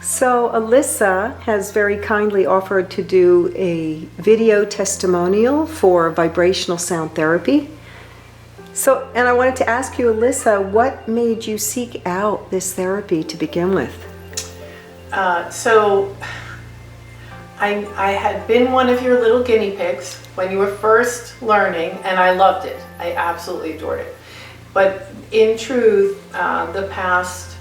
So Alissa has very kindly offered to do a video testimonial for vibrational sound therapy. So, and I wanted to ask you, Alissa, what made you seek out this therapy to begin with? So I had been one of your little guinea pigs when you were first learning, and I loved it. I absolutely adored it. But in truth, the past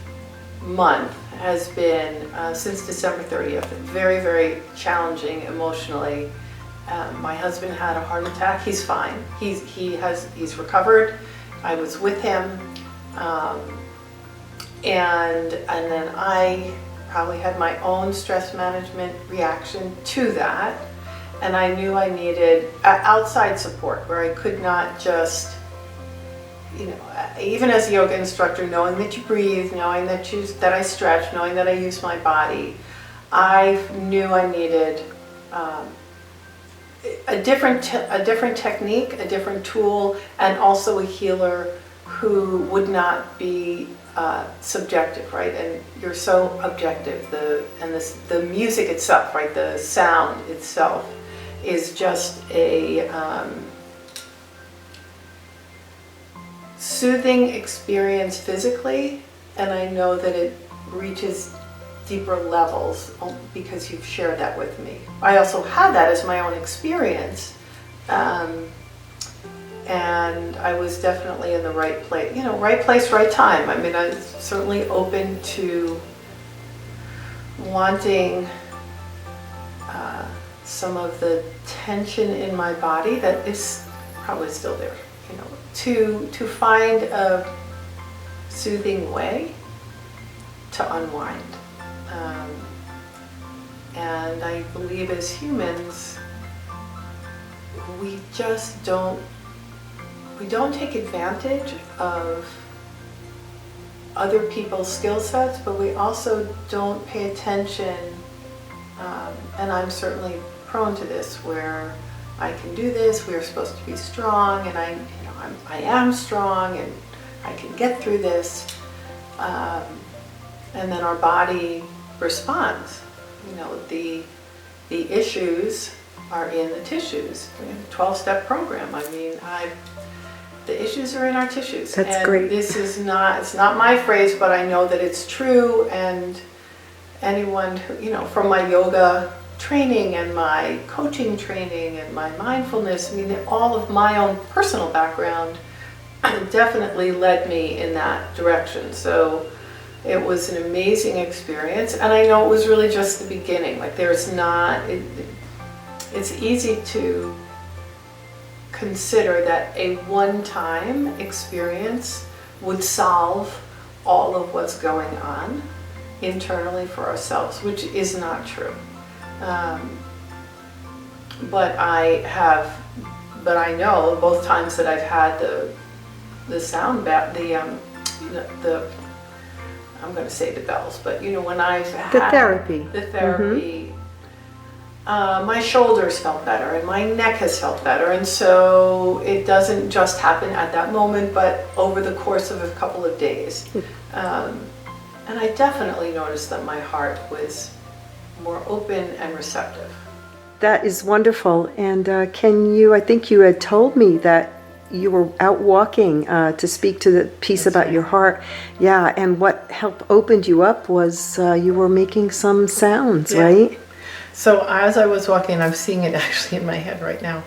month has been, since December 30th, very, very challenging emotionally. My husband had a heart attack. He's fine. He's recovered. I was with him, and then I probably had my own stress management reaction to that, and I knew I needed outside support where I could not just, even as a yoga instructor, knowing that you breathe, knowing that I stretch, knowing that I use my body, I knew I needed a different technique, a different tool, and also a healer who would not be subjective, right? And you're so objective. The music itself, right? The sound itself is just a soothing experience physically, and I know that it reaches deeper levels because you've shared that with me. I also had that as my own experience, and I was definitely in the right place, right place, right time. I mean, I'm certainly open to wanting some of the tension in my body that is probably still there, to find a soothing way to unwind. And I believe as humans, we just don't take advantage of other people's skill sets, but we also don't pay attention, and I'm certainly prone to this, where I can do this, we're supposed to be strong, and I am strong, and I can get through this, and then our body responds. The issues are in the tissues. We have a 12-step program. I mean, the issues are in our tissues. That's great. This is it's not my phrase, but I know that it's true, and anyone who, from my yoga training and my coaching training and my mindfulness, all of my own personal background definitely led me in that direction. So it was an amazing experience, and I know it was really just the beginning. Like, it's easy to consider that a one-time experience would solve all of what's going on internally for ourselves, which is not true. But I know both times that I've had the sound I'm going to say the bells, but when I've had the therapy, mm-hmm. My shoulders felt better and my neck has felt better, and so it doesn't just happen at that moment, but over the course of a couple of days. And I definitely noticed that my heart was more open and receptive. That is wonderful. And I think you had told me that you were out walking to speak to the piece That's about right. your heart. Yeah, and what helped opened you up was you were making some sounds, Yeah. right? So as I was walking, I'm seeing it actually in my head right now.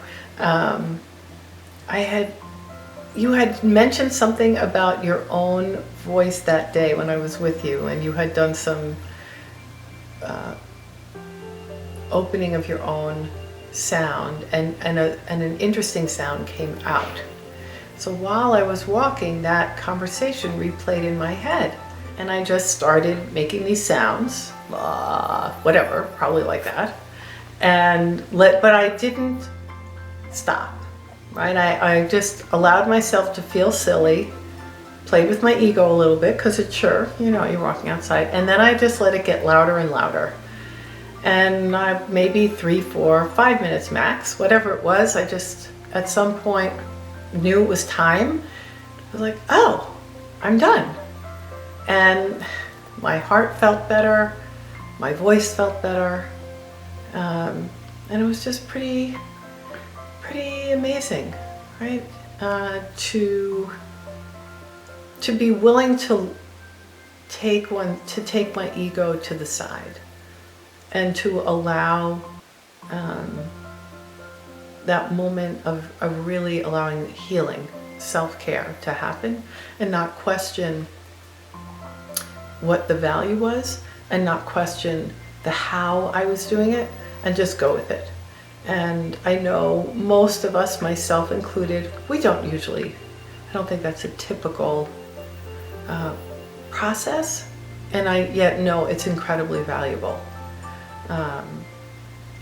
You had mentioned something about your own voice that day when I was with you, and you had done some opening of your own sound, and an interesting sound came out. So while I was walking, that conversation replayed in my head, and I just started making these sounds, whatever, probably like that, but I didn't stop, right? I just allowed myself to feel silly, played with my ego a little bit, because it's you're walking outside, and then I just let it get louder and louder. And maybe 3, 4, 5 minutes max, whatever it was, I just at some point knew it was time. I was like, oh, I'm done. And my heart felt better. My voice felt better. And it was just pretty amazing, right? To be willing to take my ego to the side and to allow that moment of really allowing healing, self-care to happen, and not question what the value was, and not question the how I was doing it, and just go with it. And I know most of us, myself included, I don't think that's a typical process, and I yet know it's incredibly valuable.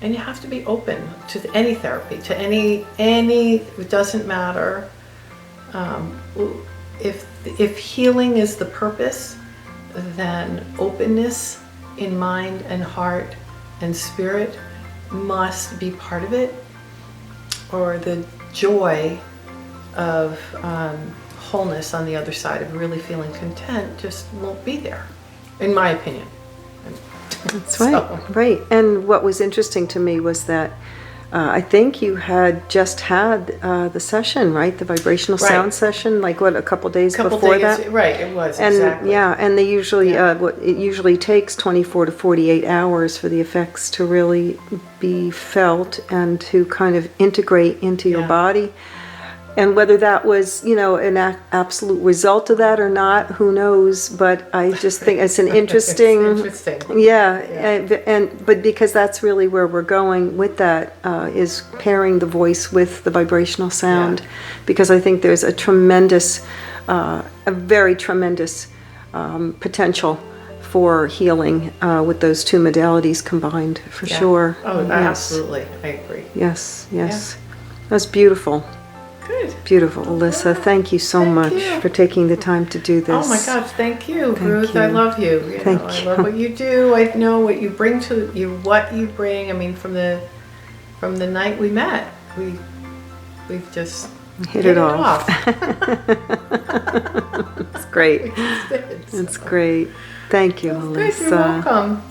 And you have to be open to any therapy, to any, it doesn't matter. If healing is the purpose, then openness in mind and heart and spirit must be part of it, or the joy of wholeness on the other side of really feeling content just won't be there, in my opinion. That's right, right. And what was interesting to me was that I think you had just had the session, right? The vibrational sound session, like what, a couple days before that? Right, it was, and, exactly. Yeah, and they usually, it usually takes 24 to 48 hours for the effects to really be felt and to kind of integrate into your body. And whether that was, an absolute result of that or not, who knows? But I just think it's an interesting, but because that's really where we're going with that, is pairing the voice with the vibrational sound, because I think there's a very tremendous potential for healing with those two modalities combined, for sure. Oh, absolutely, I agree. Yes. That's beautiful. Good. Beautiful, Alissa. Thank you so much for taking the time to do this. Oh my gosh, thank you, Ruth. I love you. I love what you do. I know what you bring to you. What you bring. I mean, from the night we met, we've just hit it off. It's great. It's great. Thank you, Alissa. You're welcome.